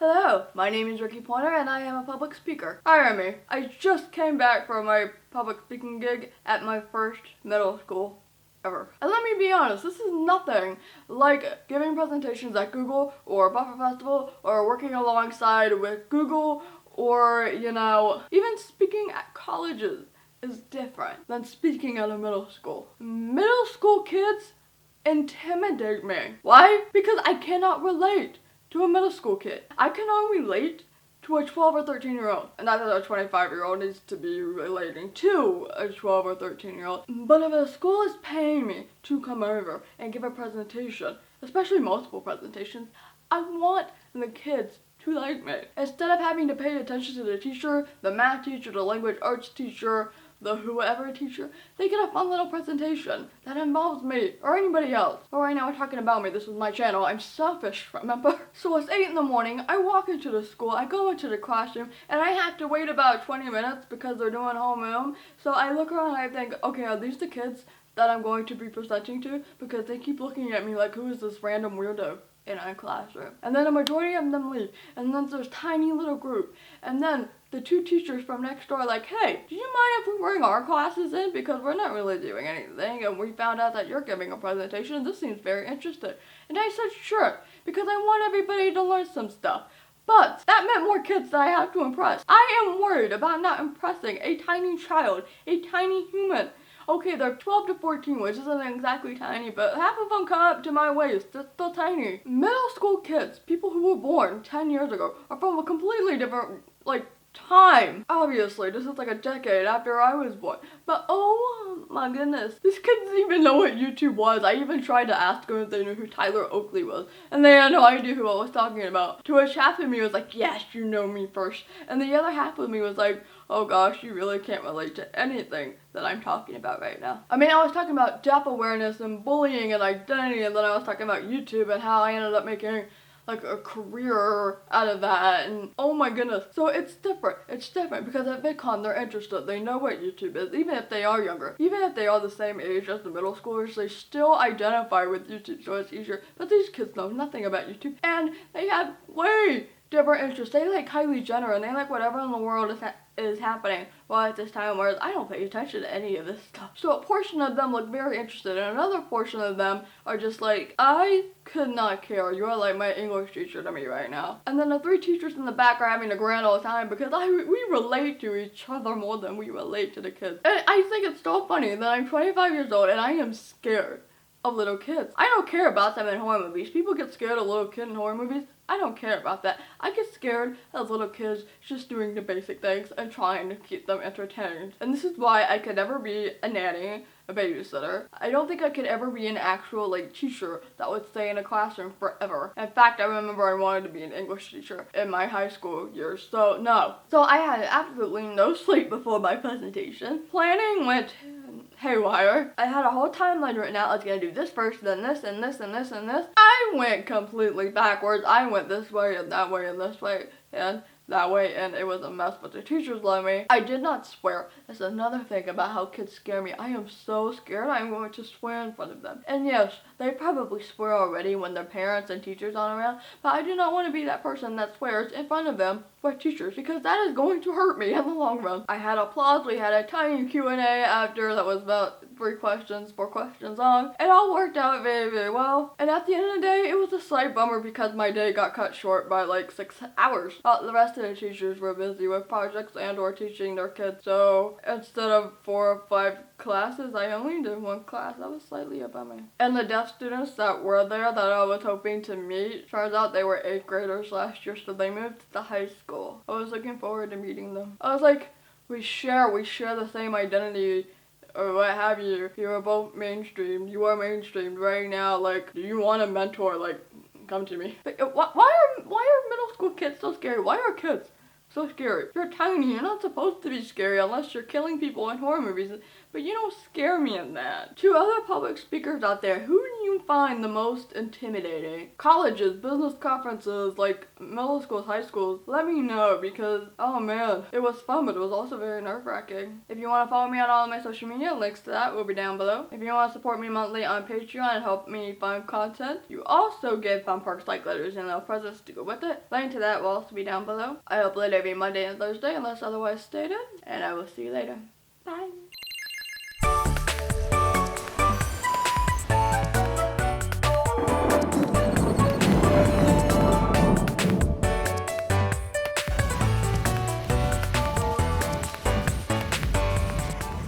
Hello, my name is Rikkipoynter and I am a public speaker. Hire me. I just came back from my public speaking gig at my first middle school ever. And let me be honest, this is nothing like giving presentations at Google or Buffer Festival or working alongside with Google or, even speaking at colleges is different than speaking at a middle school. Middle school kids intimidate me. Why? Because I cannot relate to a middle school kid. I cannot relate to a 12 or 13-year-old. And not that a 25-year-old needs to be relating to a 12 or 13-year-old. But if a school is paying me to come over and give a presentation, especially multiple presentations, I want the kids to like me. Instead of having to pay attention to the teacher, the math teacher, the language arts teacher, the whoever teacher, they get a fun little presentation that involves me or anybody else. But right now we're talking about me. This is my channel. I'm selfish, remember? So it's 8 in the morning. I walk into the school. I go into the classroom and I have to wait about 20 minutes because they're doing homeroom. So I look around and I think, okay, are these the kids that I'm going to be presenting to? Because they keep looking at me like, who is this random weirdo in our classroom? And then a majority of them leave. And then there's tiny little group. And then the two teachers from next door are like, hey, do you mind if we bring our classes in? Because we're not really doing anything, and we found out that you're giving a presentation, and this seems very interesting. And I said, sure, because I want everybody to learn some stuff. But that meant more kids that I have to impress. I am worried about not impressing a tiny child, a tiny human. Okay, they're 12 to 14, which isn't exactly tiny, but half of them come up to my waist. They're still tiny. Middle school kids, people who were born 10 years ago, are from a completely different, time. Obviously, this is like a decade after I was born. But oh my goodness, these kids didn't even know what YouTube was. I even tried to ask them if they knew who Tyler Oakley was, and they had no idea who I was talking about. To which half of me was like, yes, you know me first. And the other half of me was like, oh gosh, you really can't relate to anything that I'm talking about right now. I mean, I was talking about deaf awareness and bullying and identity, and then I was talking about YouTube and how I ended up making a career out of that, and oh my goodness. So it's different because at VidCon they're interested, they know what YouTube is, even if they are younger, even if they are the same age as the middle schoolers, they still identify with YouTube, so it's easier. But these kids know nothing about YouTube, and they have way different interests. They like Kylie Jenner, and they like whatever in the world is happening at this time, whereas I don't pay attention to any of this stuff. So a portion of them look very interested, and another portion of them are just like, I could not care. You are like my English teacher to me right now. And then the three teachers in the back are having a grand old time because we relate to each other more than we relate to the kids. And I think it's so funny that I'm 25 years old and I am scared of little kids. I don't care about them in horror movies. People get scared of little kids in horror movies. I don't care about that. I get scared of little kids just doing the basic things and trying to keep them entertained. And this is why I could never be a nanny, a babysitter. I don't think I could ever be an actual teacher that would stay in a classroom forever. In fact, I remember I wanted to be an English teacher in my high school years, so no. So I had absolutely no sleep before my presentation. Planning went haywire. I had a whole timeline written out. I was gonna do this first, then this, and this, and this, and this. I went completely backwards. I went this way, and that way, and this way, and that way, and it was a mess, but the teachers let me. I did not swear. That's another thing about how kids scare me. I am so scared I'm going to swear in front of them. And yes, they probably swear already when their parents and teachers aren't around, but I do not want to be that person that swears in front of them with teachers, because that is going to hurt me in the long run. I had applause. We had a tiny Q&A after that was about 4 questions long. It all worked out very, very well. And at the end of the day, it was a slight bummer because my day got cut short by 6 hours. The rest of the teachers were busy with projects and or teaching their kids. So instead of 4 or 5 classes, I only did 1 class. That was slightly a bummer. And the deaf students that were there that I was hoping to meet, turns out they were 8th graders last year, so they moved to high school. I was looking forward to meeting them. I was like, we share the same identity, or what have you. You are both mainstream. You are mainstreamed right now. Do you want a mentor? Come to me. But why are middle school kids so scary? Why are kids so scary? You're tiny. You're not supposed to be scary unless you're killing people in horror movies. but you don't scare me in that. To other public speakers out there, who do you find the most intimidating? Colleges, business conferences, like middle schools, high schools, let me know because, oh man, it was fun, but it was also very nerve-wracking. If you want to follow me on all of my social media, links to that will be down below. If you want to support me monthly on Patreon and help me find content, you also get fun perks like letters and little presents to go with it. Link to that will also be down below. I upload every Monday and Thursday unless otherwise stated, and I will see you later. Bye.